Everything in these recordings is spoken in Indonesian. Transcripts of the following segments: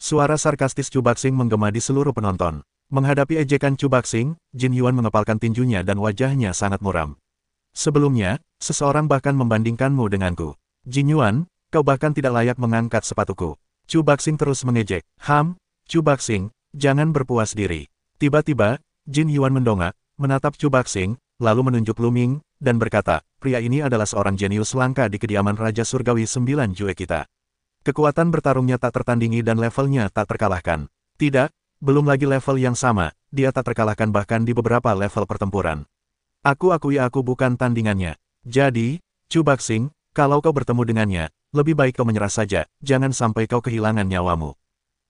Suara sarkastis Chu Baxing menggema di seluruh penonton. Menghadapi ejekan Chu Baxing, Jin Yuan mengepalkan tinjunya dan wajahnya sangat muram. Sebelumnya, seseorang bahkan membandingkanmu denganku. Jin Yuan, kau bahkan tidak layak mengangkat sepatuku. Chu Baxing terus mengejek. Chu Baxing, jangan berpuas diri. Tiba-tiba, Jin Yuan mendongak, menatap Chu Baxing, lalu menunjuk Lu Ming, dan berkata, pria ini adalah seorang jenius langka di kediaman Raja Surgawi 9 Jue kita. Kekuatan bertarungnya tak tertandingi dan levelnya tak terkalahkan. Tidak, belum lagi level yang sama, dia tak terkalahkan bahkan di beberapa level pertempuran. Aku akui aku bukan tandingannya. Jadi, Chu Baxing, kalau kau bertemu dengannya, lebih baik kau menyerah saja, jangan sampai kau kehilangan nyawamu.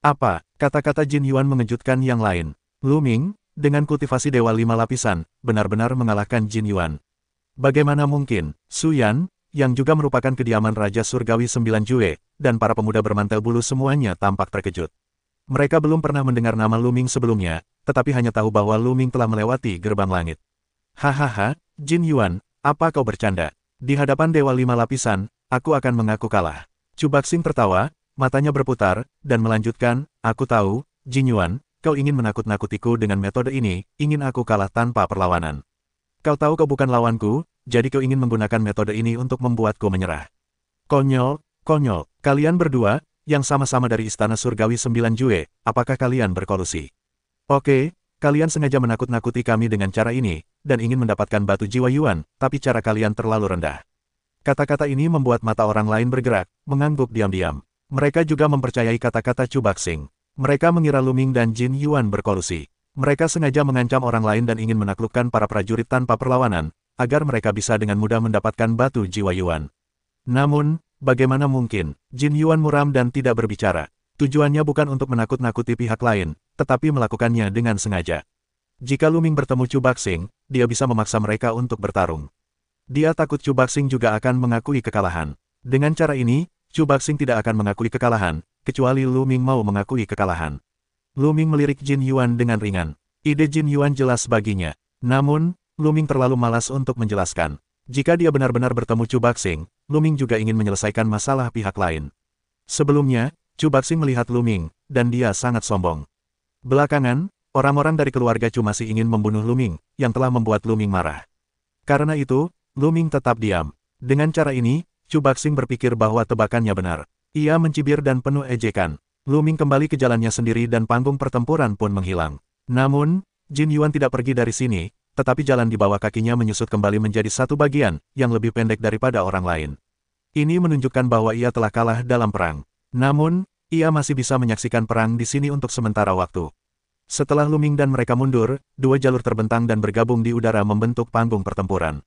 Apa? Kata-kata Jin Yuan mengejutkan yang lain. Lu Ming, dengan kultivasi Dewa 5 lapisan, benar-benar mengalahkan Jin Yuan. Bagaimana mungkin? Su Yan, yang juga merupakan kediaman Raja Surgawi 9 Jue, dan para pemuda bermantel bulu semuanya tampak terkejut. Mereka belum pernah mendengar nama Lu Ming sebelumnya, tetapi hanya tahu bahwa Lu Ming telah melewati gerbang langit. Hahaha, Jin Yuan, apa kau bercanda? Di hadapan Dewa 5 lapisan, aku akan mengaku kalah. Chu Baxing tertawa, matanya berputar, dan melanjutkan, aku tahu, Jin Yuan, kau ingin menakut-nakutiku dengan metode ini, ingin aku kalah tanpa perlawanan. Kau tahu kau bukan lawanku, jadi kau ingin menggunakan metode ini untuk membuatku menyerah. Konyol, konyol, kalian berdua, yang sama-sama dari Istana Surgawi 9 Jue, apakah kalian berkolusi? Oke, kalian sengaja menakut-nakuti kami dengan cara ini, dan ingin mendapatkan batu jiwa Yuan, tapi cara kalian terlalu rendah. Kata-kata ini membuat mata orang lain bergerak, mengangguk diam-diam. Mereka juga mempercayai kata-kata Chu Baxing. Mereka mengira Lu Ming dan Jin Yuan berkolusi. Mereka sengaja mengancam orang lain dan ingin menaklukkan para prajurit tanpa perlawanan, agar mereka bisa dengan mudah mendapatkan batu jiwa Yuan. Namun, bagaimana mungkin? Jin Yuan muram dan tidak berbicara. Tujuannya bukan untuk menakut-nakuti pihak lain, tetapi melakukannya dengan sengaja. Jika Lu Ming bertemu Chu Baxing, dia bisa memaksa mereka untuk bertarung. Dia takut Chu Baxing juga akan mengakui kekalahan. Dengan cara ini, Chu Baxing tidak akan mengakui kekalahan, kecuali Lu Ming mau mengakui kekalahan. Lu Ming melirik Jin Yuan dengan ringan. Ide Jin Yuan jelas baginya. Namun, Lu Ming terlalu malas untuk menjelaskan. Jika dia benar-benar bertemu Chu Baxing, Lu Ming juga ingin menyelesaikan masalah pihak lain. Sebelumnya, Chu Baxing melihat Lu Ming, dan dia sangat sombong. Belakangan, orang-orang dari keluarga Chu masih ingin membunuh Lu Ming, yang telah membuat Lu Ming marah. Karena itu, Lu Ming tetap diam. Dengan cara ini, Chu Baxing berpikir bahwa tebakannya benar. Ia mencibir dan penuh ejekan. Lu Ming kembali ke jalannya sendiri dan panggung pertempuran pun menghilang. Namun, Jin Yuan tidak pergi dari sini, tetapi jalan di bawah kakinya menyusut kembali menjadi satu bagian, yang lebih pendek daripada orang lain. Ini menunjukkan bahwa ia telah kalah dalam perang. Namun, ia masih bisa menyaksikan perang di sini untuk sementara waktu. Setelah Lu Ming dan mereka mundur, dua jalur terbentang dan bergabung di udara membentuk panggung pertempuran.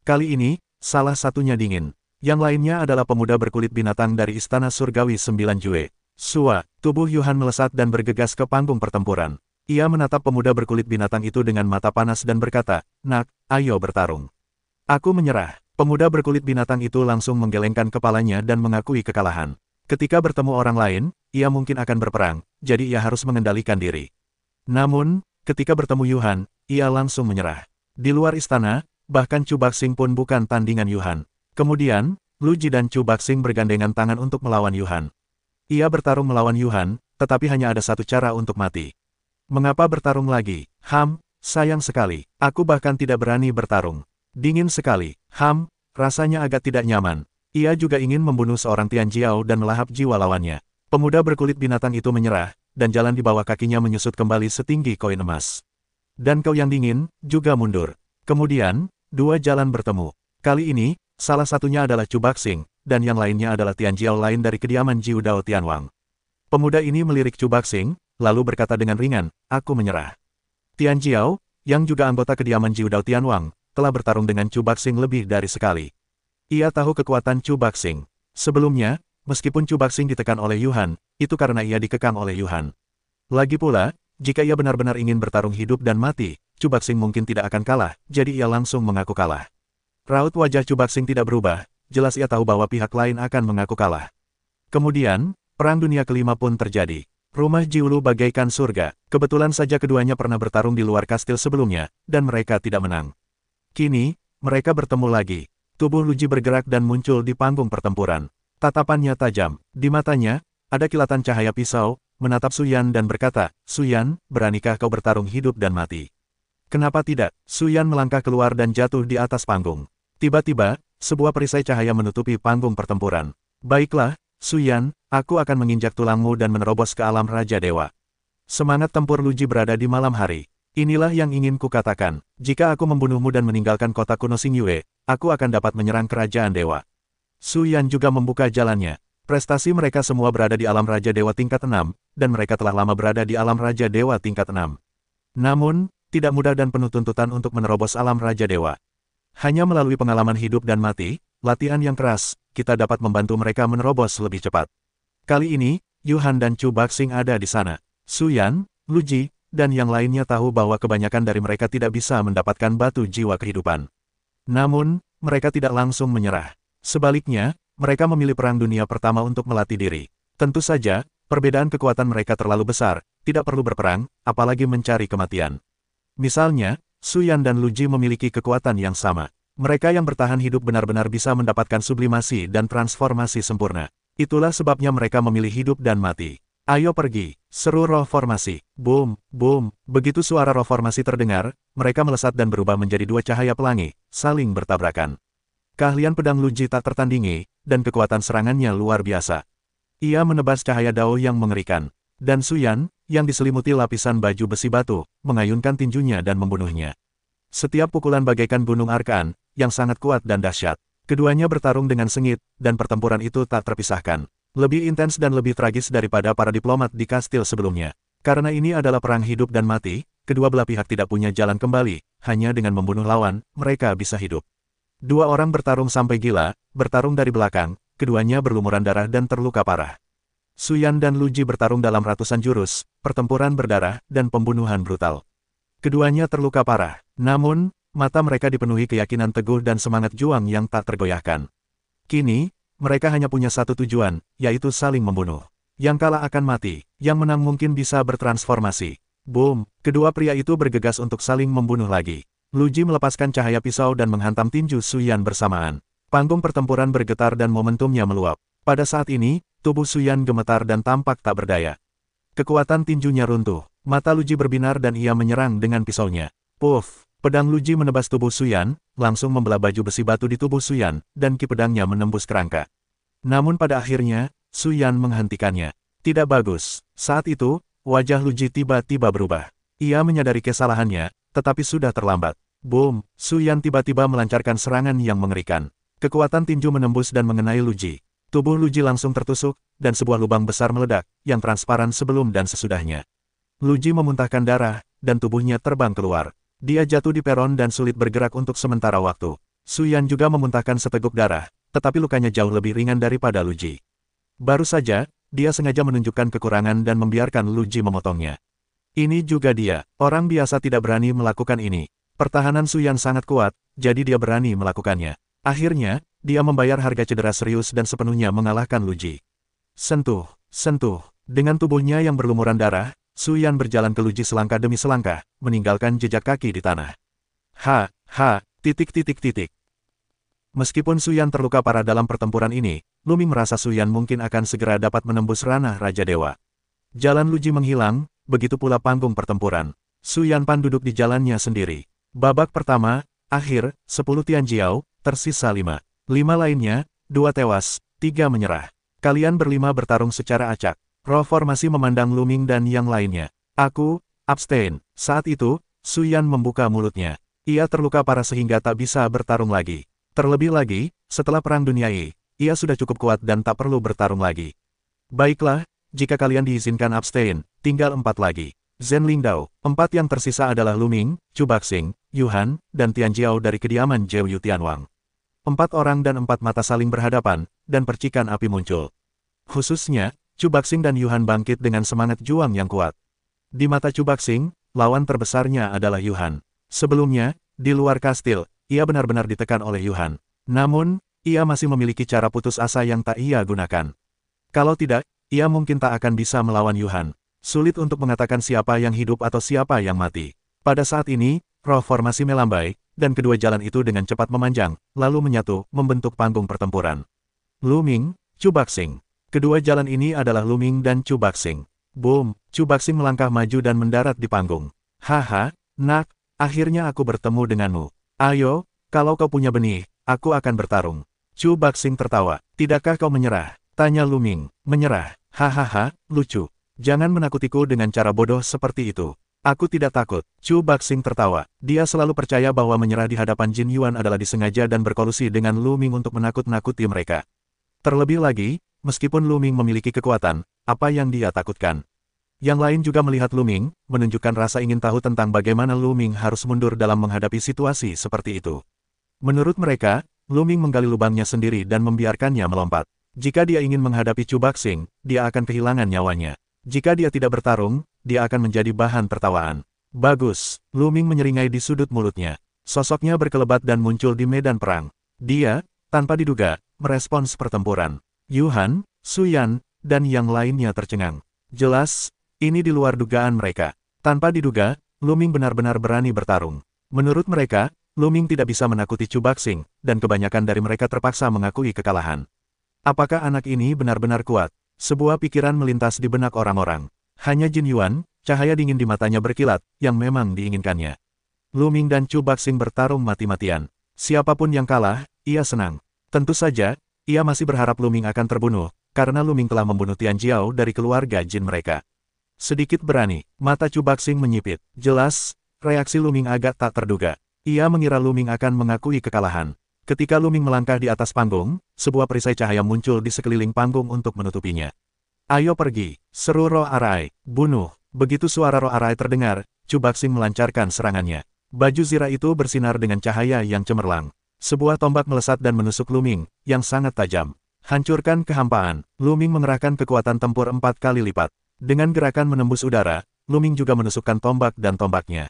Kali ini, salah satunya dingin. Yang lainnya adalah pemuda berkulit binatang dari Istana Surgawi 9 Jue. Sua, tubuh Yuhan melesat dan bergegas ke panggung pertempuran. Ia menatap pemuda berkulit binatang itu dengan mata panas dan berkata, "Nak, ayo bertarung." Aku menyerah. Pemuda berkulit binatang itu langsung menggelengkan kepalanya dan mengakui kekalahan. Ketika bertemu orang lain, ia mungkin akan berperang, jadi ia harus mengendalikan diri. Namun, ketika bertemu Yuhan, ia langsung menyerah. Di luar istana, bahkan Chu Baxing pun bukan tandingan Yuhan. Kemudian, Lu Ji dan Chu Baxing bergandengan tangan untuk melawan Yuhan. Ia bertarung melawan Yuhan, tetapi hanya ada satu cara untuk mati. Mengapa bertarung lagi? Sayang sekali. Aku bahkan tidak berani bertarung. Dingin sekali. Rasanya agak tidak nyaman. Ia juga ingin membunuh seorang Tian Jiao dan melahap jiwa lawannya. Pemuda berkulit binatang itu menyerah, dan jalan di bawah kakinya menyusut kembali setinggi koin emas. Dan kau yang dingin, juga mundur. Kemudian, dua jalan bertemu. Kali ini, salah satunya adalah Chu Baxing, dan yang lainnya adalah Tian Jiao lain dari kediaman Jiu Dao Tianwang. Pemuda ini melirik Chu Baxing, lalu berkata dengan ringan, "Aku menyerah." Tian Jiao, yang juga anggota kediaman Jiu Dao Tianwang, telah bertarung dengan Chu Baxing lebih dari sekali. Ia tahu kekuatan Chu Baxing. Sebelumnya, meskipun Chu Baxing ditekan oleh Yuhan, itu karena ia dikekang oleh Yuhan. Lagi pula, jika ia benar-benar ingin bertarung hidup dan mati, Chu Baxing mungkin tidak akan kalah, jadi ia langsung mengaku kalah. Raut wajah Chu Baxing tidak berubah, jelas ia tahu bahwa pihak lain akan mengaku kalah. Kemudian, Perang Dunia Kelima pun terjadi. Rumah Jiulu bagaikan surga. Kebetulan saja keduanya pernah bertarung di luar kastil sebelumnya, dan mereka tidak menang. Kini, mereka bertemu lagi. Tubuh Lu Ji bergerak dan muncul di panggung pertempuran. Tatapannya tajam. Di matanya, ada kilatan cahaya pisau, menatap Suyan dan berkata, Suyan, beranikah kau bertarung hidup dan mati? Kenapa tidak? Suyan melangkah keluar dan jatuh di atas panggung. Tiba-tiba, sebuah perisai cahaya menutupi panggung pertempuran. Baiklah, Suyan, aku akan menginjak tulangmu dan menerobos ke alam Raja Dewa. Semangat tempur Luji berada di malam hari. Inilah yang ingin kukatakan. Jika aku membunuhmu dan meninggalkan kota kuno Xingyue, aku akan dapat menyerang kerajaan dewa. Suyan juga membuka jalannya. Prestasi mereka semua berada di alam Raja Dewa tingkat 6, dan mereka telah lama berada di alam Raja Dewa tingkat 6. Namun, tidak mudah dan penuh tuntutan untuk menerobos alam Raja Dewa. Hanya melalui pengalaman hidup dan mati, latihan yang keras, kita dapat membantu mereka menerobos lebih cepat. Kali ini, Yuhan dan Chu Baxing ada di sana. Suyan, Luji, dan yang lainnya tahu bahwa kebanyakan dari mereka tidak bisa mendapatkan batu jiwa kehidupan. Namun, mereka tidak langsung menyerah. Sebaliknya, mereka memilih perang dunia pertama untuk melatih diri. Tentu saja, perbedaan kekuatan mereka terlalu besar, tidak perlu berperang, apalagi mencari kematian. Misalnya, Suyan dan Luji memiliki kekuatan yang sama. Mereka yang bertahan hidup benar-benar bisa mendapatkan sublimasi dan transformasi sempurna. Itulah sebabnya mereka memilih hidup dan mati. Ayo pergi, seru roh formasi. Boom, boom. Begitu suara roh formasi terdengar, mereka melesat dan berubah menjadi dua cahaya pelangi, saling bertabrakan. Keahlian pedang Luji tak tertandingi, dan kekuatan serangannya luar biasa. Ia menebas cahaya dao yang mengerikan. Dan Suyan, yang diselimuti lapisan baju besi batu, mengayunkan tinjunya dan membunuhnya. Setiap pukulan bagaikan gunung Arkan, yang sangat kuat dan dahsyat. Keduanya bertarung dengan sengit, dan pertempuran itu tak terpisahkan. Lebih intens dan lebih tragis daripada para diplomat di kastil sebelumnya. Karena ini adalah perang hidup dan mati, kedua belah pihak tidak punya jalan kembali, hanya dengan membunuh lawan, mereka bisa hidup. Dua orang bertarung sampai gila, bertarung dari belakang, keduanya berlumuran darah dan terluka parah. Suyan dan Luji bertarung dalam ratusan jurus, pertempuran berdarah, dan pembunuhan brutal. Keduanya terluka parah, namun, mata mereka dipenuhi keyakinan teguh dan semangat juang yang tak tergoyahkan. Kini, mereka hanya punya satu tujuan, yaitu saling membunuh. Yang kalah akan mati, yang menang mungkin bisa bertransformasi. Boom, kedua pria itu bergegas untuk saling membunuh lagi. Luji melepaskan cahaya pisau dan menghantam tinju Suyan bersamaan. Panggung pertempuran bergetar dan momentumnya meluap. Pada saat ini, tubuh Suyan gemetar dan tampak tak berdaya. Kekuatan tinjunya runtuh, mata Luji berbinar dan ia menyerang dengan pisaunya. Puff, pedang Luji menebas tubuh Suyan, langsung membelah baju besi batu di tubuh Suyan, dan ki pedangnya menembus kerangka. Namun pada akhirnya, Suyan menghentikannya. Tidak bagus. Saat itu, wajah Luji tiba-tiba berubah. Ia menyadari kesalahannya, tetapi sudah terlambat. Boom, Suyan tiba-tiba melancarkan serangan yang mengerikan. Kekuatan tinju menembus dan mengenai Luji. Tubuh Luji langsung tertusuk, dan sebuah lubang besar meledak, yang transparan sebelum dan sesudahnya. Luji memuntahkan darah, dan tubuhnya terbang keluar. Dia jatuh di peron dan sulit bergerak untuk sementara waktu. Suyan juga memuntahkan seteguk darah, tetapi lukanya jauh lebih ringan daripada Luji. Baru saja, dia sengaja menunjukkan kekurangan dan membiarkan Luji memotongnya. Ini juga dia, orang biasa tidak berani melakukan ini. Pertahanan Suyan sangat kuat, jadi dia berani melakukannya. Akhirnya, dia membayar harga cedera serius dan sepenuhnya mengalahkan Luji. Sentuh, sentuh. Dengan tubuhnya yang berlumuran darah, Suyan berjalan ke Luji selangkah demi selangkah, meninggalkan jejak kaki di tanah. Titik. Meskipun Suyan terluka parah dalam pertempuran ini, Luming merasa Suyan mungkin akan segera dapat menembus ranah Raja Dewa. Jalan Luji menghilang, begitu pula panggung pertempuran. Suyan Pan duduk di jalannya sendiri. Babak pertama, akhir, 10 Tianjiao, tersisa 5. 5 lainnya, 2 tewas, 3 menyerah. Kalian berlima bertarung secara acak. Roh formasi memandang Luming dan yang lainnya. Aku, abstain. Saat itu, Suyan membuka mulutnya. Ia terluka parah sehingga tak bisa bertarung lagi. Terlebih lagi, setelah Perang Dunia I, ia sudah cukup kuat dan tak perlu bertarung lagi. Baiklah, jika kalian diizinkan abstain, tinggal 4 lagi. Zhen Lingdao, 4 yang tersisa adalah Luming, Chu Baxing, Yuhan, dan Tianjiao dari kediaman Zhou Tianwang. 4 orang dan 4 mata saling berhadapan, dan percikan api muncul. Khususnya, Chu Baxing dan Yuhan bangkit dengan semangat juang yang kuat. Di mata Chu Baxing, lawan terbesarnya adalah Yuhan. Sebelumnya, di luar kastil, ia benar-benar ditekan oleh Yuhan. Namun, ia masih memiliki cara putus asa yang tak ia gunakan. Kalau tidak, ia mungkin tak akan bisa melawan Yuhan. Sulit untuk mengatakan siapa yang hidup atau siapa yang mati. Pada saat ini, roh formasi melambai, dan kedua jalan itu dengan cepat memanjang, lalu menyatu, membentuk panggung pertempuran. Luming, Chu Baxing. Kedua jalan ini adalah Luming dan Chu Baxing. Boom, Chu Baxing melangkah maju dan mendarat di panggung. Haha, nak, akhirnya aku bertemu denganmu. Ayo, kalau kau punya benih, aku akan bertarung. Chu Baxing tertawa. Tidakkah kau menyerah? Tanya Lu Ming. Menyerah? Hahaha, lucu. Jangan menakutiku dengan cara bodoh seperti itu. Aku tidak takut. Chu Baxing tertawa. Dia selalu percaya bahwa menyerah di hadapan Jin Yuan adalah disengaja dan berkolusi dengan Lu Ming untuk menakut-nakuti mereka. Terlebih lagi, meskipun Lu Ming memiliki kekuatan, apa yang dia takutkan? Yang lain juga melihat Lu Ming, menunjukkan rasa ingin tahu tentang bagaimana Lu Ming harus mundur dalam menghadapi situasi seperti itu. Menurut mereka, Lu Ming menggali lubangnya sendiri dan membiarkannya melompat. Jika dia ingin menghadapi Chu Baxing, dia akan kehilangan nyawanya. Jika dia tidak bertarung, dia akan menjadi bahan tertawaan. Bagus, Lu Ming menyeringai di sudut mulutnya. Sosoknya berkelebat dan muncul di medan perang. Dia, tanpa diduga, merespons pertempuran. Yuhan, Suyan, dan yang lainnya tercengang. Jelas, ini di luar dugaan mereka. Tanpa diduga, Lu Ming benar-benar berani bertarung. Menurut mereka, Lu Ming tidak bisa menakuti Chu Baxing, dan kebanyakan dari mereka terpaksa mengakui kekalahan. Apakah anak ini benar-benar kuat? Sebuah pikiran melintas di benak orang-orang. Hanya Jin Yuan, cahaya dingin di matanya berkilat, yang memang diinginkannya. Lu Ming dan Chu Baxing bertarung mati-matian. Siapapun yang kalah, ia senang. Tentu saja, ia masih berharap Lu Ming akan terbunuh, karena Lu Ming telah membunuh Tian Jiao dari keluarga Jin mereka. Sedikit berani, mata Chu Baxing menyipit. Jelas, reaksi Lu Ming agak tak terduga. Ia mengira Lu Ming akan mengakui kekalahan. Ketika Lu Ming melangkah di atas panggung, sebuah perisai cahaya muncul di sekeliling panggung untuk menutupinya. Ayo pergi, seru roh arai, bunuh. Begitu suara roh arai terdengar, Chu Baxing melancarkan serangannya. Baju zirah itu bersinar dengan cahaya yang cemerlang. Sebuah tombak melesat dan menusuk Lu Ming, yang sangat tajam. Hancurkan kehampaan, Lu Ming mengerahkan kekuatan tempur 4 kali lipat. Dengan gerakan menembus udara, Lu Ming juga menusukkan tombak dan tombaknya.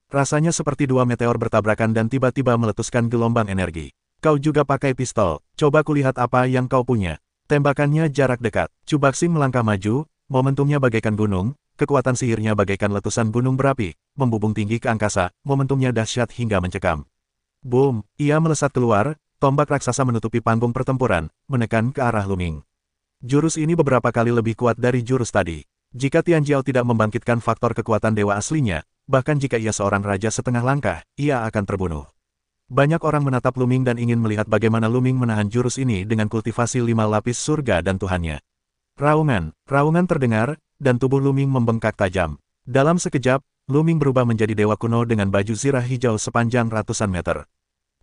Rasanya seperti dua meteor bertabrakan dan tiba-tiba meletuskan gelombang energi. Kau juga pakai pistol, coba kulihat apa yang kau punya. Tembakannya jarak dekat. Chu Baxing melangkah maju, momentumnya bagaikan gunung, kekuatan sihirnya bagaikan letusan gunung berapi, membubung tinggi ke angkasa, momentumnya dahsyat hingga mencekam. Boom, ia melesat keluar, tombak raksasa menutupi panggung pertempuran, menekan ke arah Lu Ming. Jurus ini beberapa kali lebih kuat dari jurus tadi. Jika Tian Jiao tidak membangkitkan faktor kekuatan dewa aslinya, bahkan jika ia seorang raja setengah langkah, ia akan terbunuh. Banyak orang menatap Lu Ming dan ingin melihat bagaimana Lu Ming menahan jurus ini dengan kultivasi 5 lapis surga dan Tuhannya. Raungan terdengar, dan tubuh Lu Ming membengkak tajam. Dalam sekejap, Lu Ming berubah menjadi dewa kuno dengan baju zirah hijau sepanjang ratusan meter.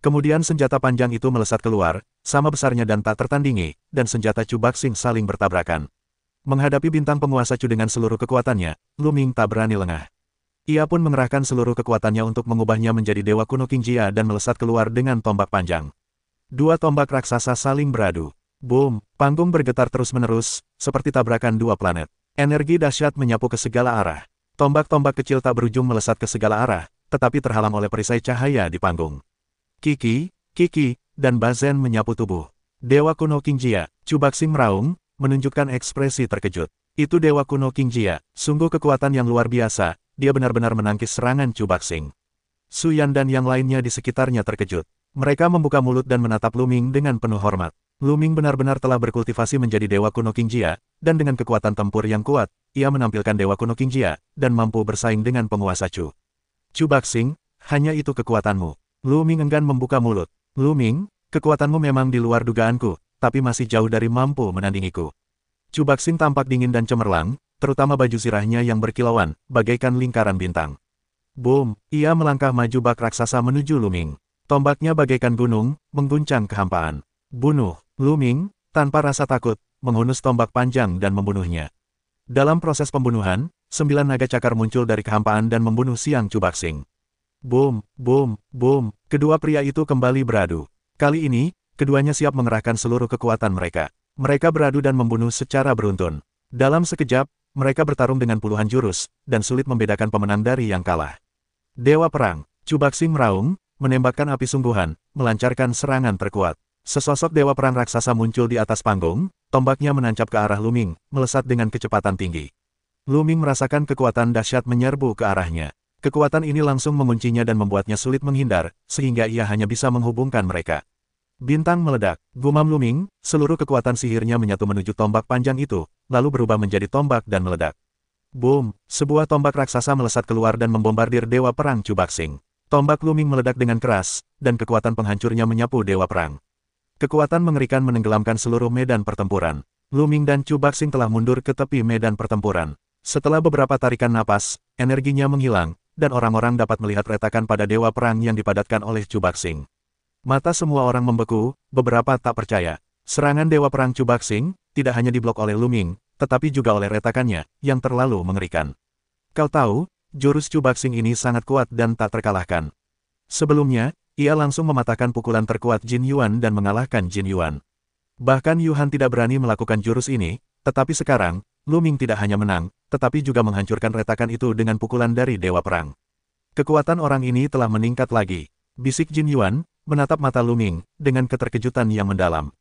Kemudian senjata panjang itu melesat keluar, sama besarnya dan tak tertandingi, dan senjata Chu Baxing saling bertabrakan. Menghadapi bintang penguasa Chu dengan seluruh kekuatannya, Lu Ming tak berani lengah. Ia pun mengerahkan seluruh kekuatannya untuk mengubahnya menjadi dewa kuno King Jia dan melesat keluar dengan tombak panjang. Dua tombak raksasa saling beradu. Boom, panggung bergetar terus-menerus, seperti tabrakan dua planet. Energi dahsyat menyapu ke segala arah. Tombak-tombak kecil tak berujung melesat ke segala arah, tetapi terhalang oleh perisai cahaya di panggung. Kiki, dan Bazen menyapu tubuh. Dewa kuno King Jia, Chu Baxing meraung, menunjukkan ekspresi terkejut. Itu dewa kuno King Jia, sungguh kekuatan yang luar biasa. Dia benar-benar menangkis serangan Chu Baxing. Suyan dan yang lainnya di sekitarnya terkejut. Mereka membuka mulut dan menatap Lu Ming dengan penuh hormat. Lu Ming benar-benar telah berkultivasi menjadi dewa kuno King Jia, dan dengan kekuatan tempur yang kuat, ia menampilkan dewa kuno King Jia, dan mampu bersaing dengan penguasa Chu. Chu Baxing, hanya itu kekuatanmu. Lu Ming enggan membuka mulut. Lu Ming, kekuatanmu memang di luar dugaanku, tapi masih jauh dari mampu menandingiku. Chu Baxing tampak dingin dan cemerlang, terutama baju zirahnya yang berkilauan, bagaikan lingkaran bintang. Boom, ia melangkah maju bak raksasa menuju Lu Ming. Tombaknya bagaikan gunung, mengguncang kehampaan. Bunuh, Lu Ming, tanpa rasa takut, menghunus tombak panjang dan membunuhnya. Dalam proses pembunuhan, 9 naga cakar muncul dari kehampaan dan membunuh siang Chu Baxing. Boom, kedua pria itu kembali beradu. Kali ini, keduanya siap mengerahkan seluruh kekuatan mereka. Mereka beradu dan membunuh secara beruntun. Dalam sekejap, mereka bertarung dengan puluhan jurus, dan sulit membedakan pemenang dari yang kalah. Dewa Perang, Chu Baxing meraung, menembakkan api sungguhan, melancarkan serangan terkuat. Sesosok dewa perang raksasa muncul di atas panggung, tombaknya menancap ke arah Lu Ming, melesat dengan kecepatan tinggi. Lu Ming merasakan kekuatan dahsyat menyerbu ke arahnya. Kekuatan ini langsung menguncinya dan membuatnya sulit menghindar, sehingga ia hanya bisa menghubungkan mereka. Bintang meledak, gumam Lu Ming, seluruh kekuatan sihirnya menyatu menuju tombak panjang itu, lalu berubah menjadi tombak dan meledak. Boom! Sebuah tombak raksasa melesat keluar dan membombardir Dewa Perang Chu Baxing. Tombak Luming meledak dengan keras, dan kekuatan penghancurnya menyapu Dewa Perang. Kekuatan mengerikan menenggelamkan seluruh medan pertempuran. Luming dan Chu Baxing telah mundur ke tepi medan pertempuran. Setelah beberapa tarikan napas, energinya menghilang, dan orang-orang dapat melihat retakan pada Dewa Perang yang dipadatkan oleh Chu Baxing. Mata semua orang membeku, beberapa tak percaya. Serangan Dewa Perang Chu Baxing tidak hanya diblok oleh Luming, tetapi juga oleh retakannya, yang terlalu mengerikan. Kau tahu, jurus Chu Baxing ini sangat kuat dan tak terkalahkan. Sebelumnya, ia langsung mematahkan pukulan terkuat Jin Yuan dan mengalahkan Jin Yuan. Bahkan Yuhan tidak berani melakukan jurus ini, tetapi sekarang, Luming tidak hanya menang, tetapi juga menghancurkan retakan itu dengan pukulan dari Dewa Perang. Kekuatan orang ini telah meningkat lagi. Bisik Jin Yuan, menatap mata Luming, dengan keterkejutan yang mendalam.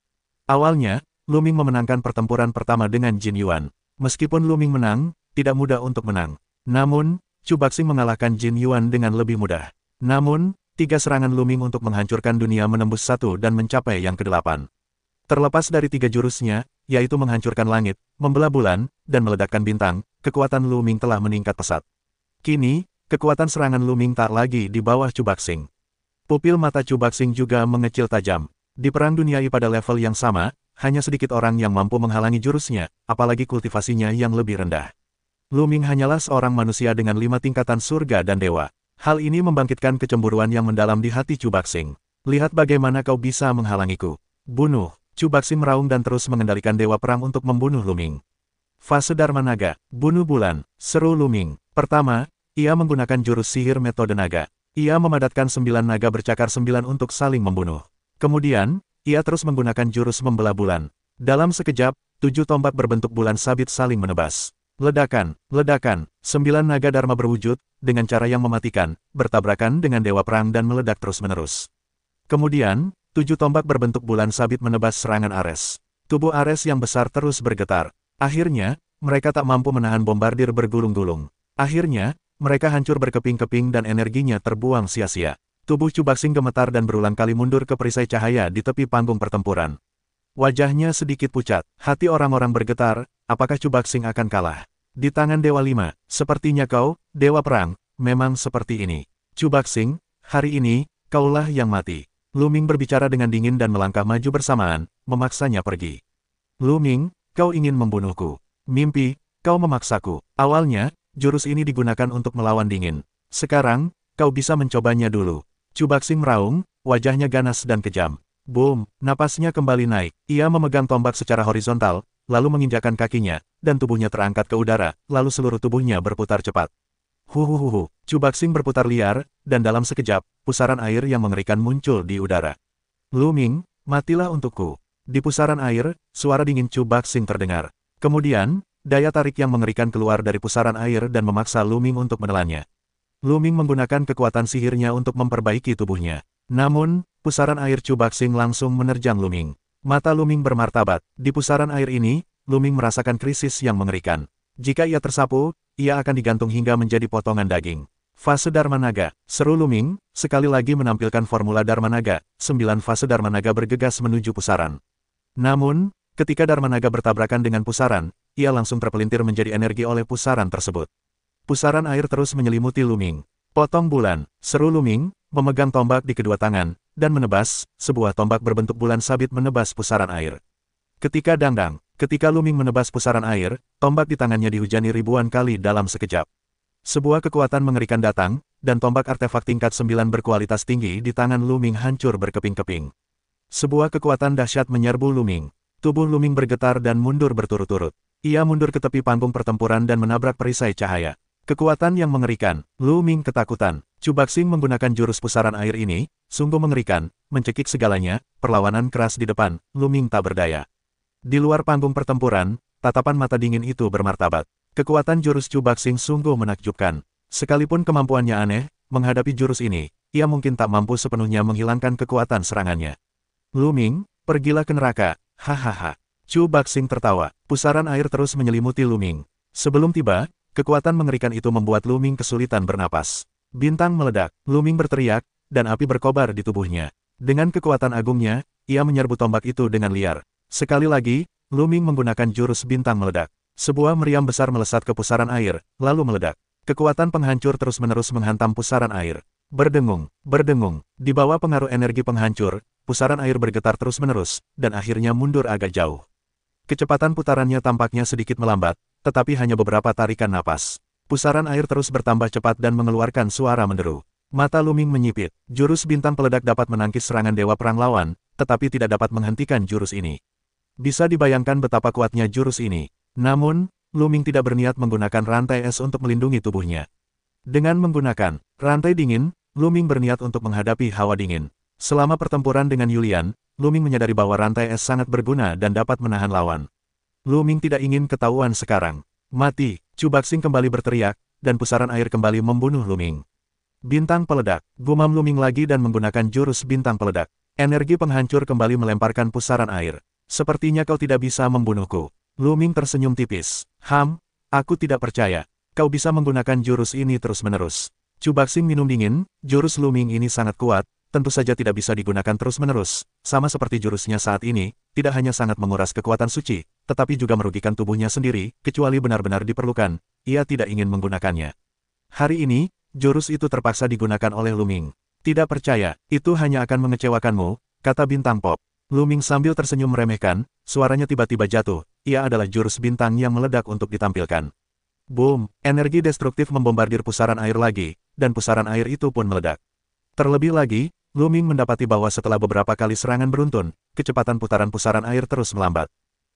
Awalnya, Luming memenangkan pertempuran pertama dengan Jin Yuan. Meskipun Luming menang, tidak mudah untuk menang. Namun, Chu Baxing mengalahkan Jin Yuan dengan lebih mudah. Namun, 3 serangan Luming untuk menghancurkan dunia menembus 1 dan mencapai yang ke-8. Terlepas dari 3 jurusnya, yaitu menghancurkan langit, membelah bulan, dan meledakkan bintang, kekuatan Luming telah meningkat pesat. Kini, kekuatan serangan Luming tak lagi di bawah Chu Baxing. Pupil mata Chu Baxing juga mengecil tajam. Di Perang Dunia I pada level yang sama, hanya sedikit orang yang mampu menghalangi jurusnya, apalagi kultivasinya yang lebih rendah. Luming hanyalah seorang manusia dengan 5 tingkatan surga dan dewa. Hal ini membangkitkan kecemburuan yang mendalam di hati Chu Baxing. Lihat bagaimana kau bisa menghalangiku. Bunuh! Chu Baxing meraung dan terus mengendalikan Dewa Perang untuk membunuh Luming. Fase Dharma Naga, bunuh bulan, seru Luming. Pertama, ia menggunakan jurus sihir metode naga. Ia memadatkan 9 naga bercakar 9 untuk saling membunuh. Kemudian, ia terus menggunakan jurus membelah bulan. Dalam sekejap, 7 tombak berbentuk bulan sabit saling menebas. Ledakan, ledakan, 9 naga Dharma berwujud, dengan cara yang mematikan, bertabrakan dengan Dewa Perang dan meledak terus-menerus. Kemudian, 7 tombak berbentuk bulan sabit menebas serangan Ares. Tubuh Ares yang besar terus bergetar. Akhirnya, mereka tak mampu menahan bombardir bergulung-gulung. Akhirnya, mereka hancur berkeping-keping dan energinya terbuang sia-sia. Tubuh Chu Baxing gemetar dan berulang kali mundur ke perisai cahaya di tepi panggung pertempuran. Wajahnya sedikit pucat, hati orang-orang bergetar, apakah Chu Baxing akan kalah? Di tangan Dewa 5, sepertinya kau, Dewa Perang, memang seperti ini. Chu Baxing, hari ini, kaulah yang mati. Luming berbicara dengan dingin dan melangkah maju bersamaan, memaksanya pergi. Luming, kau ingin membunuhku. Mimpi, kau memaksaku. Awalnya, jurus ini digunakan untuk melawan dingin. Sekarang, kau bisa mencobanya dulu. Chu Baxing meraung, wajahnya ganas dan kejam. Boom, napasnya kembali naik. Ia memegang tombak secara horizontal, lalu menginjakkan kakinya, dan tubuhnya terangkat ke udara, lalu seluruh tubuhnya berputar cepat. Huhuhuhu, Chu Baxing berputar liar, dan dalam sekejap, pusaran air yang mengerikan muncul di udara. Luming, matilah untukku. Di pusaran air, suara dingin Chu Baxing terdengar. Kemudian, daya tarik yang mengerikan keluar dari pusaran air dan memaksa Luming untuk menelannya. Luming menggunakan kekuatan sihirnya untuk memperbaiki tubuhnya. Namun, pusaran air Chu Baxing langsung menerjang Luming. Mata Luming bermartabat. Di pusaran air ini, Luming merasakan krisis yang mengerikan. Jika ia tersapu, ia akan digantung hingga menjadi potongan daging. Fase Dharma Naga, seru Luming, sekali lagi menampilkan formula Dharma Naga, 9 fase Dharma Naga bergegas menuju pusaran. Namun, ketika Dharma Naga bertabrakan dengan pusaran, ia langsung terpelintir menjadi energi oleh pusaran tersebut. Pusaran air terus menyelimuti Luming. Potong bulan, seru Luming, memegang tombak di kedua tangan, dan menebas, sebuah tombak berbentuk bulan sabit menebas pusaran air. Ketika Luming menebas pusaran air, tombak di tangannya dihujani ribuan kali dalam sekejap. Sebuah kekuatan mengerikan datang, dan tombak artefak tingkat 9 berkualitas tinggi di tangan Luming hancur berkeping-keping. Sebuah kekuatan dahsyat menyerbu Luming. Tubuh Luming bergetar dan mundur berturut-turut. Ia mundur ke tepi panggung pertempuran dan menabrak perisai cahaya. Kekuatan yang mengerikan, Luming ketakutan. Chu Baxing menggunakan jurus pusaran air ini, sungguh mengerikan, mencekik segalanya, perlawanan keras di depan, Luming tak berdaya. Di luar panggung pertempuran, tatapan mata dingin itu bermartabat. Kekuatan jurus Chu Baxing sungguh menakjubkan. Sekalipun kemampuannya aneh, menghadapi jurus ini, ia mungkin tak mampu sepenuhnya menghilangkan kekuatan serangannya. Luming, pergilah ke neraka, hahaha. Chu Baxing tertawa, pusaran air terus menyelimuti Luming. Sebelum tiba, kekuatan mengerikan itu membuat Luming kesulitan bernapas. Bintang meledak, Luming berteriak, dan api berkobar di tubuhnya. Dengan kekuatan agungnya, ia menyerbu tombak itu dengan liar. Sekali lagi, Luming menggunakan jurus bintang meledak. Sebuah meriam besar melesat ke pusaran air, lalu meledak. Kekuatan penghancur terus-menerus menghantam pusaran air. Berdengung, berdengung. Di bawah pengaruh energi penghancur, pusaran air bergetar terus-menerus, dan akhirnya mundur agak jauh. Kecepatan putarannya tampaknya sedikit melambat, tetapi hanya beberapa tarikan napas. Pusaran air terus bertambah cepat dan mengeluarkan suara menderu. Mata Luming menyipit. Jurus bintang peledak dapat menangkis serangan Dewa Perang lawan, tetapi tidak dapat menghentikan jurus ini. Bisa dibayangkan betapa kuatnya jurus ini. Namun, Luming tidak berniat menggunakan rantai es untuk melindungi tubuhnya. Dengan menggunakan rantai dingin, Luming berniat untuk menghadapi hawa dingin. Selama pertempuran dengan Yulian, Luming menyadari bahwa rantai es sangat berguna dan dapat menahan lawan. Luming tidak ingin ketahuan sekarang. Mati, Chu Baxing kembali berteriak, dan pusaran air kembali membunuh Luming. Bintang peledak, gumam Luming lagi dan menggunakan jurus bintang peledak. Energi penghancur kembali melemparkan pusaran air. Sepertinya kau tidak bisa membunuhku. Luming tersenyum tipis. Aku tidak percaya. Kau bisa menggunakan jurus ini terus-menerus. Chu Baxing minum dingin, jurus Luming ini sangat kuat, tentu saja tidak bisa digunakan terus-menerus. Sama seperti jurusnya saat ini, tidak hanya sangat menguras kekuatan suci, tetapi juga merugikan tubuhnya sendiri, kecuali benar-benar diperlukan. Ia tidak ingin menggunakannya. Hari ini, jurus itu terpaksa digunakan oleh Luming. Tidak percaya, itu hanya akan mengecewakanmu, kata Bintang Pop. Luming sambil tersenyum meremehkan, suaranya tiba-tiba jatuh. Ia adalah jurus bintang yang meledak untuk ditampilkan. Boom, energi destruktif membombardir pusaran air lagi, dan pusaran air itu pun meledak. Terlebih lagi, Luming mendapati bahwa setelah beberapa kali serangan beruntun, kecepatan putaran pusaran air terus melambat.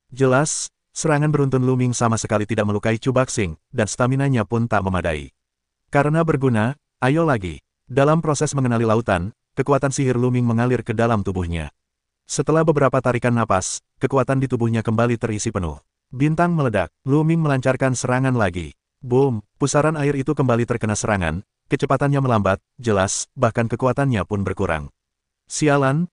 Jelas, serangan beruntun Luming sama sekali tidak melukai Chu Baxing, dan staminanya pun tak memadai. Karena berguna, ayo lagi. Dalam proses mengenali lautan, kekuatan sihir Luming mengalir ke dalam tubuhnya. Setelah beberapa tarikan napas, kekuatan di tubuhnya kembali terisi penuh. Bintang meledak, Luming melancarkan serangan lagi. Boom, pusaran air itu kembali terkena serangan, kecepatannya melambat, jelas, bahkan kekuatannya pun berkurang. Sialan,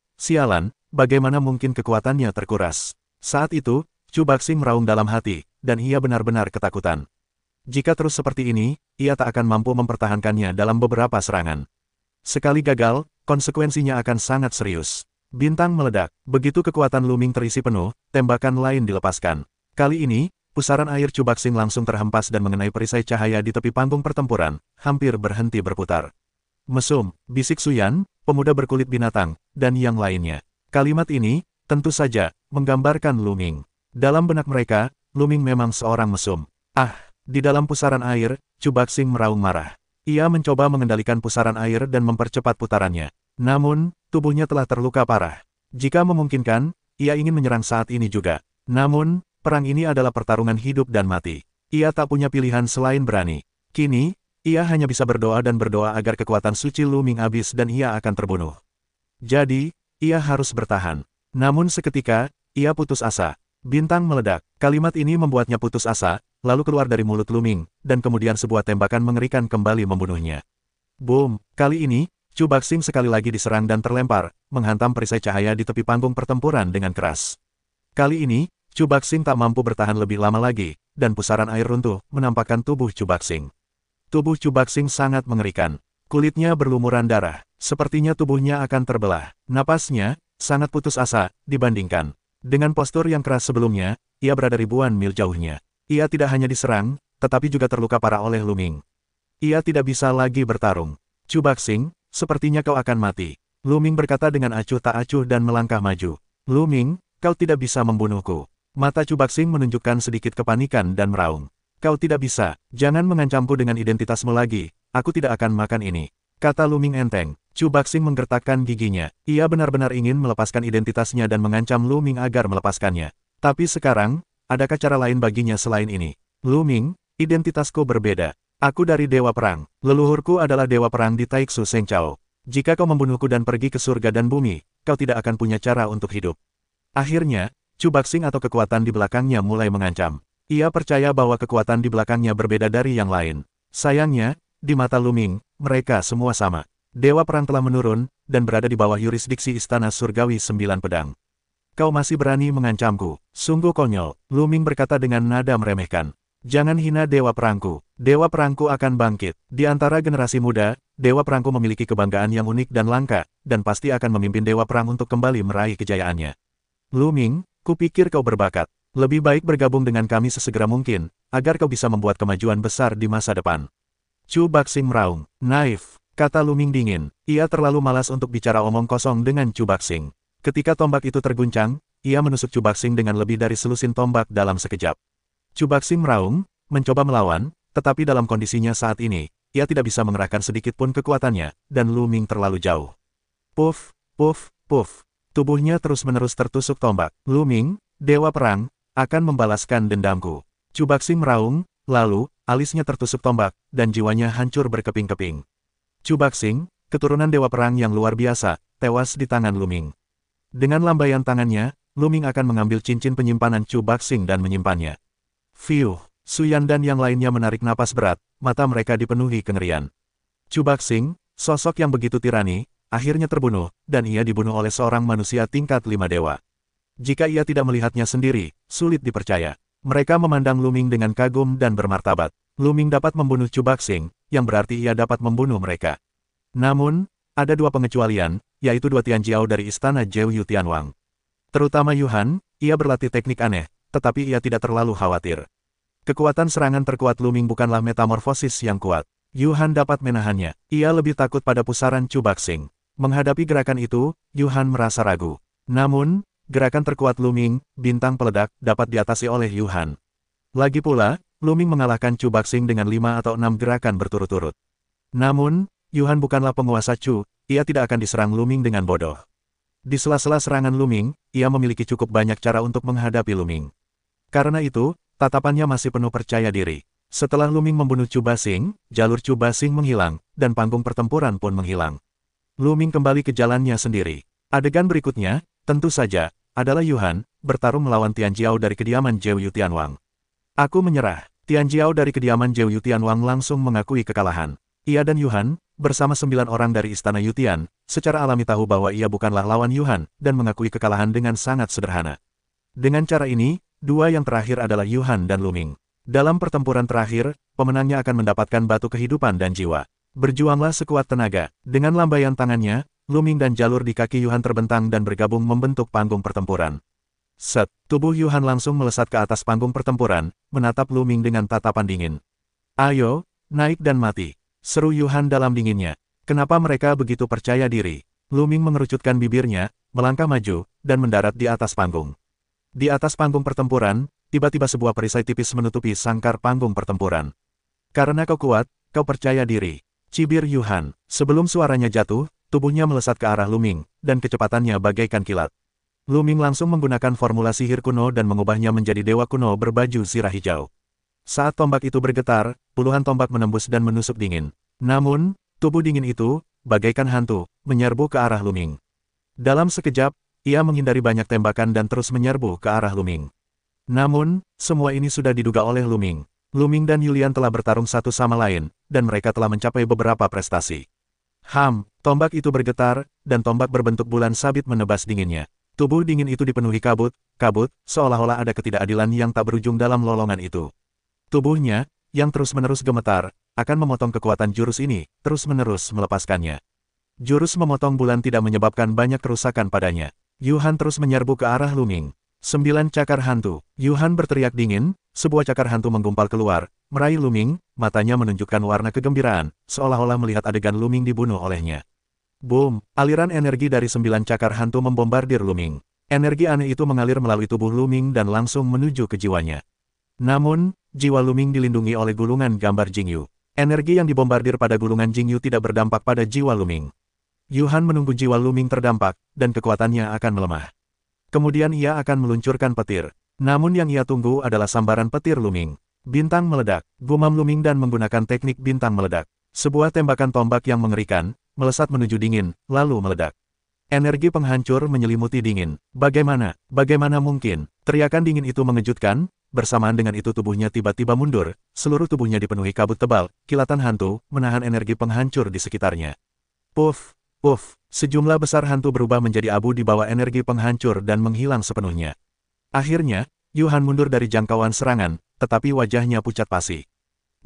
bagaimana mungkin kekuatannya terkuras? Saat itu, Chu Baxing meraung dalam hati, dan ia benar-benar ketakutan. Jika terus seperti ini, ia tak akan mampu mempertahankannya dalam beberapa serangan. Sekali gagal, konsekuensinya akan sangat serius. Bintang meledak. Begitu kekuatan Luming terisi penuh, tembakan lain dilepaskan. Kali ini, pusaran air Chu Baxing langsung terhempas dan mengenai perisai cahaya di tepi panggung pertempuran, hampir berhenti berputar. Mesum, bisik Suyan, pemuda berkulit binatang, dan yang lainnya. Kalimat ini, tentu saja, menggambarkan Luming. Dalam benak mereka, Luming memang seorang mesum. Di dalam pusaran air, Chu Baxing meraung marah. Ia mencoba mengendalikan pusaran air dan mempercepat putarannya. Namun, tubuhnya telah terluka parah. Jika memungkinkan, ia ingin menyerang saat ini juga. Namun, perang ini adalah pertarungan hidup dan mati. Ia tak punya pilihan selain berani. Kini, ia hanya bisa berdoa dan berdoa agar kekuatan suci Luming habis dan ia akan terbunuh. Jadi, ia harus bertahan. Namun seketika, ia putus asa. Bintang meledak. Kalimat ini membuatnya putus asa, lalu keluar dari mulut Luming, dan kemudian sebuah tembakan mengerikan kembali membunuhnya. Boom, kali ini, Chu Baxing sekali lagi diserang dan terlempar, menghantam perisai cahaya di tepi panggung pertempuran dengan keras. Kali ini, Chu Baxing tak mampu bertahan lebih lama lagi, dan pusaran air runtuh, menampakkan tubuh Chu Baxing. Tubuh Chu Baxing sangat mengerikan. Kulitnya berlumuran darah, sepertinya tubuhnya akan terbelah. Napasnya, sangat putus asa, dibandingkan dengan postur yang keras sebelumnya, ia berada ribuan mil jauhnya. Ia tidak hanya diserang, tetapi juga terluka parah oleh Luming. Ia tidak bisa lagi bertarung. Chu Baxing, sepertinya kau akan mati. Luming berkata dengan acuh tak acuh dan melangkah maju. Luming, kau tidak bisa membunuhku. Mata Chu Baxing menunjukkan sedikit kepanikan dan meraung. Kau tidak bisa, jangan mengancamku dengan identitasmu lagi, aku tidak akan makan ini. Kata Luming enteng. Chu Baxing menggertakkan giginya. Ia benar-benar ingin melepaskan identitasnya dan mengancam Luming agar melepaskannya. Tapi sekarang, adakah cara lain baginya selain ini? Luming, identitasku berbeda. Aku dari Dewa Perang. Leluhurku adalah Dewa Perang di Taiksu Sengchao. Jika kau membunuhku dan pergi ke surga dan bumi, kau tidak akan punya cara untuk hidup. Akhirnya, Chu Baxing atau kekuatan di belakangnya mulai mengancam. Ia percaya bahwa kekuatan di belakangnya berbeda dari yang lain. Sayangnya, di mata Luming, mereka semua sama. Dewa Perang telah menurun, dan berada di bawah yurisdiksi Istana Surgawi Sembilan Pedang. Kau masih berani mengancamku. Sungguh konyol, Luming berkata dengan nada meremehkan. Jangan hina Dewa Perangku. Dewa Perangku akan bangkit. Di antara generasi muda, Dewa Perangku memiliki kebanggaan yang unik dan langka, dan pasti akan memimpin Dewa Perang untuk kembali meraih kejayaannya. Luming, kupikir kau berbakat. Lebih baik bergabung dengan kami sesegera mungkin, agar kau bisa membuat kemajuan besar di masa depan. Chu Baxing meraung. Naif, kata Lu Ming dingin. Ia terlalu malas untuk bicara omong kosong dengan Chu Baxing. Ketika tombak itu terguncang, ia menusuk Chu Baxing dengan lebih dari selusin tombak dalam sekejap. Chu Baxing meraung, mencoba melawan, tetapi dalam kondisinya saat ini, ia tidak bisa mengerahkan sedikit pun kekuatannya, dan Lu Ming terlalu jauh. Puff, puff, puff. Tubuhnya terus-menerus tertusuk tombak. Lu Ming, Dewa Perang, akan membalaskan dendamku. Chu Baxing meraung, lalu, alisnya tertusuk tombak, dan jiwanya hancur berkeping-keping. Chu Baxing, keturunan Dewa Perang yang luar biasa, tewas di tangan Lu Ming. Dengan lambaian tangannya, Lu Ming akan mengambil cincin penyimpanan Chu Baxing dan menyimpannya. Fiuh, Su Yan dan yang lainnya menarik napas berat, mata mereka dipenuhi kengerian. Chu Baxing, sosok yang begitu tirani, akhirnya terbunuh, dan ia dibunuh oleh seorang manusia tingkat 5 dewa. Jika ia tidak melihatnya sendiri, sulit dipercaya. Mereka memandang Lu Ming dengan kagum dan bermartabat. Lu Ming dapat membunuh Chu Baxing, yang berarti ia dapat membunuh mereka. Namun, ada dua pengecualian, yaitu dua Tianjiao dari istana Jeuyu Tianwang. Terutama Yuhan, ia berlatih teknik aneh, tetapi ia tidak terlalu khawatir. Kekuatan serangan terkuat Lu Ming bukanlah metamorfosis yang kuat. Yuhan dapat menahannya. Ia lebih takut pada pusaran Chu Baxing. Menghadapi gerakan itu, Yuhan merasa ragu. Namun, gerakan terkuat Lu Ming, bintang peledak, dapat diatasi oleh Yuhan. Lagi pula, Lu Ming mengalahkan Chu Baxing dengan 5 atau 6 gerakan berturut-turut. Namun, Yuhan bukanlah penguasa Chu, ia tidak akan diserang Lu Ming dengan bodoh. Di sela-sela serangan Lu Ming, ia memiliki cukup banyak cara untuk menghadapi Lu Ming. Karena itu, tatapannya masih penuh percaya diri. Setelah Lu Ming membunuh Chu Baxing, jalur Chu Baxing menghilang, dan panggung pertempuran pun menghilang. Lu Ming kembali ke jalannya sendiri. Adegan berikutnya, tentu saja, adalah Yuhan, bertarung melawan Tianjiao dari kediaman Jeuyu Tianwang. Aku menyerah. Tianjiao dari kediaman Jeuyu Tianwang langsung mengakui kekalahan. Ia dan Yuhan, bersama 9 orang dari istana Yutian, secara alami tahu bahwa ia bukanlah lawan Yuhan, dan mengakui kekalahan dengan sangat sederhana. Dengan cara ini, dua yang terakhir adalah Yuhan dan Lu Ming. Dalam pertempuran terakhir, pemenangnya akan mendapatkan batu kehidupan dan jiwa. Berjuanglah sekuat tenaga. Dengan lambaian tangannya, Lu Ming dan jalur di kaki Yuhan terbentang dan bergabung membentuk panggung pertempuran. Set, tubuh Yuhan langsung melesat ke atas panggung pertempuran, menatap Lu Ming dengan tatapan dingin. Ayo, naik dan mati, seru Yuhan dalam dinginnya. Kenapa mereka begitu percaya diri? Lu Ming mengerucutkan bibirnya, melangkah maju, dan mendarat di atas panggung. Di atas panggung pertempuran, tiba-tiba sebuah perisai tipis menutupi sangkar panggung pertempuran. Karena kau kuat, kau percaya diri. Cibir Yuhan. Sebelum suaranya jatuh, tubuhnya melesat ke arah Lu Ming, dan kecepatannya bagaikan kilat. Lu Ming langsung menggunakan formula sihir kuno dan mengubahnya menjadi dewa kuno berbaju zirah hijau. Saat tombak itu bergetar, puluhan tombak menembus dan menusuk dingin. Namun, tubuh dingin itu, bagaikan hantu, menyerbu ke arah Lu Ming. Dalam sekejap, ia menghindari banyak tembakan dan terus menyerbu ke arah Lu Ming. Namun, semua ini sudah diduga oleh Lu Ming. Lu Ming dan Yulian telah bertarung satu sama lain, dan mereka telah mencapai beberapa prestasi. Tombak itu bergetar, dan tombak berbentuk bulan sabit menebas dinginnya. Tubuh dingin itu dipenuhi kabut, seolah-olah ada ketidakadilan yang tak berujung dalam lolongan itu. Tubuhnya, yang terus-menerus gemetar, akan memotong kekuatan jurus ini, terus-menerus melepaskannya. Jurus memotong bulan tidak menyebabkan banyak kerusakan padanya. Yuhan terus menyerbu ke arah Lu Ming. 9 cakar hantu. Yuhan berteriak dingin, sebuah cakar hantu menggumpal keluar, meraih Lu Ming, matanya menunjukkan warna kegembiraan, seolah-olah melihat adegan Lu Ming dibunuh olehnya. Boom! Aliran energi dari 9 cakar hantu membombardir Lu Ming. Energi aneh itu mengalir melalui tubuh Lu Ming dan langsung menuju ke jiwanya. Namun, jiwa Lu Ming dilindungi oleh gulungan gambar Jingyu. Energi yang dibombardir pada gulungan Jingyu tidak berdampak pada jiwa Lu Ming. Yuhan menunggu jiwa Lu Ming terdampak, dan kekuatannya akan melemah. Kemudian ia akan meluncurkan petir. Namun yang ia tunggu adalah sambaran petir Lu Ming. Bintang meledak. Gumam Lu Ming dan menggunakan teknik bintang meledak. Sebuah tembakan tombak yang mengerikan, melesat menuju dingin, lalu meledak. Energi penghancur menyelimuti dingin. Bagaimana mungkin? Teriakan dingin itu mengejutkan, bersamaan dengan itu tubuhnya tiba-tiba mundur, seluruh tubuhnya dipenuhi kabut tebal, kilatan hantu, menahan energi penghancur di sekitarnya. Puff, puff, sejumlah besar hantu berubah menjadi abu di bawah energi penghancur dan menghilang sepenuhnya. Akhirnya, Yuhan mundur dari jangkauan serangan, tetapi wajahnya pucat pasi.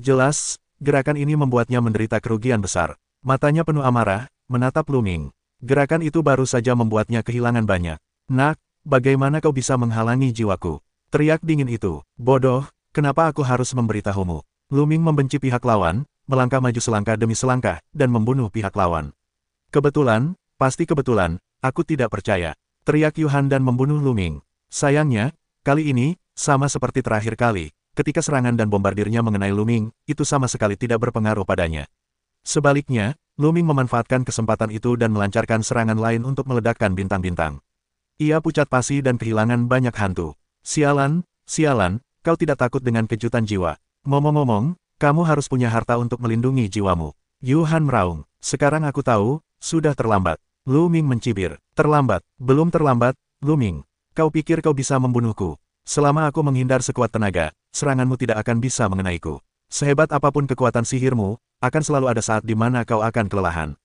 Jelas, gerakan ini membuatnya menderita kerugian besar. Matanya penuh amarah, menatap Lu Ming. Gerakan itu baru saja membuatnya kehilangan banyak. Nak, bagaimana kau bisa menghalangi jiwaku? Teriak dingin itu. Bodoh, kenapa aku harus memberitahumu? Lu Ming membenci pihak lawan, melangkah maju selangkah demi selangkah, dan membunuh pihak lawan. Kebetulan, pasti kebetulan, aku tidak percaya. Teriak Yuhan dan membunuh Lu Ming. Sayangnya, kali ini, sama seperti terakhir kali, ketika serangan dan bombardirnya mengenai Lu Ming, itu sama sekali tidak berpengaruh padanya. Sebaliknya, Lu Ming memanfaatkan kesempatan itu dan melancarkan serangan lain untuk meledakkan bintang-bintang. Ia pucat pasi dan kehilangan banyak hantu. Sialan, sialan, kau tidak takut dengan kejutan jiwa. Ngomong-ngomong, kamu harus punya harta untuk melindungi jiwamu. Yuhan meraung. Sekarang aku tahu, sudah terlambat. Lu Ming mencibir. Terlambat, belum terlambat, Lu Ming. Kau pikir kau bisa membunuhku? Selama aku menghindar sekuat tenaga, seranganmu tidak akan bisa mengenaiku. Sehebat apapun kekuatan sihirmu, akan selalu ada saat di mana kau akan kelelahan.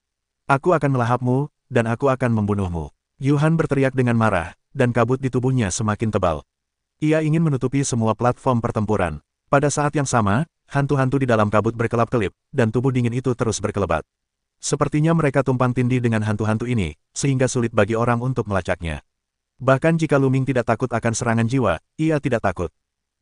Aku akan melahapmu, dan aku akan membunuhmu. Yuhan berteriak dengan marah, dan kabut di tubuhnya semakin tebal. Ia ingin menutupi semua platform pertempuran. Pada saat yang sama, hantu-hantu di dalam kabut berkelap-kelip, dan tubuh dingin itu terus berkelebat. Sepertinya mereka tumpang tindih dengan hantu-hantu ini, sehingga sulit bagi orang untuk melacaknya. Bahkan jika Lu Ming tidak takut akan serangan jiwa, ia tidak takut.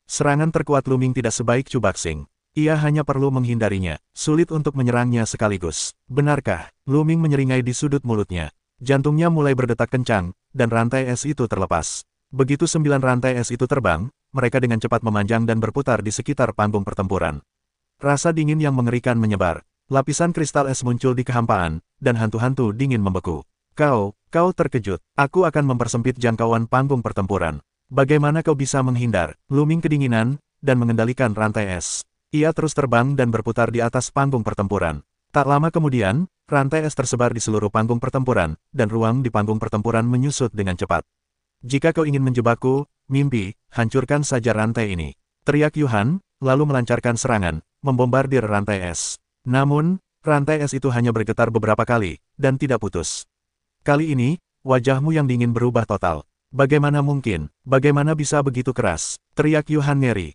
Serangan terkuat Lu Ming tidak sebaik Chu Baxing. Ia hanya perlu menghindarinya, sulit untuk menyerangnya sekaligus. Benarkah? Lu Ming menyeringai di sudut mulutnya. Jantungnya mulai berdetak kencang, dan rantai es itu terlepas. Begitu 9 rantai es itu terbang, mereka dengan cepat memanjang dan berputar di sekitar panggung pertempuran. Rasa dingin yang mengerikan menyebar. Lapisan kristal es muncul di kehampaan, dan hantu-hantu dingin membeku. Kau terkejut. Aku akan mempersempit jangkauan panggung pertempuran. Bagaimana kau bisa menghindar? Lu Ming kedinginan, dan mengendalikan rantai es. Ia terus terbang dan berputar di atas panggung pertempuran. Tak lama kemudian, rantai es tersebar di seluruh panggung pertempuran, dan ruang di panggung pertempuran menyusut dengan cepat. Jika kau ingin menjebakku, mimpi, hancurkan saja rantai ini. Teriak Yuhan, lalu melancarkan serangan, membombardir rantai es. Namun, rantai es itu hanya bergetar beberapa kali, dan tidak putus. Kali ini, wajahmu yang dingin berubah total. Bagaimana mungkin? Bagaimana bisa begitu keras? Teriak Yuhan ngeri.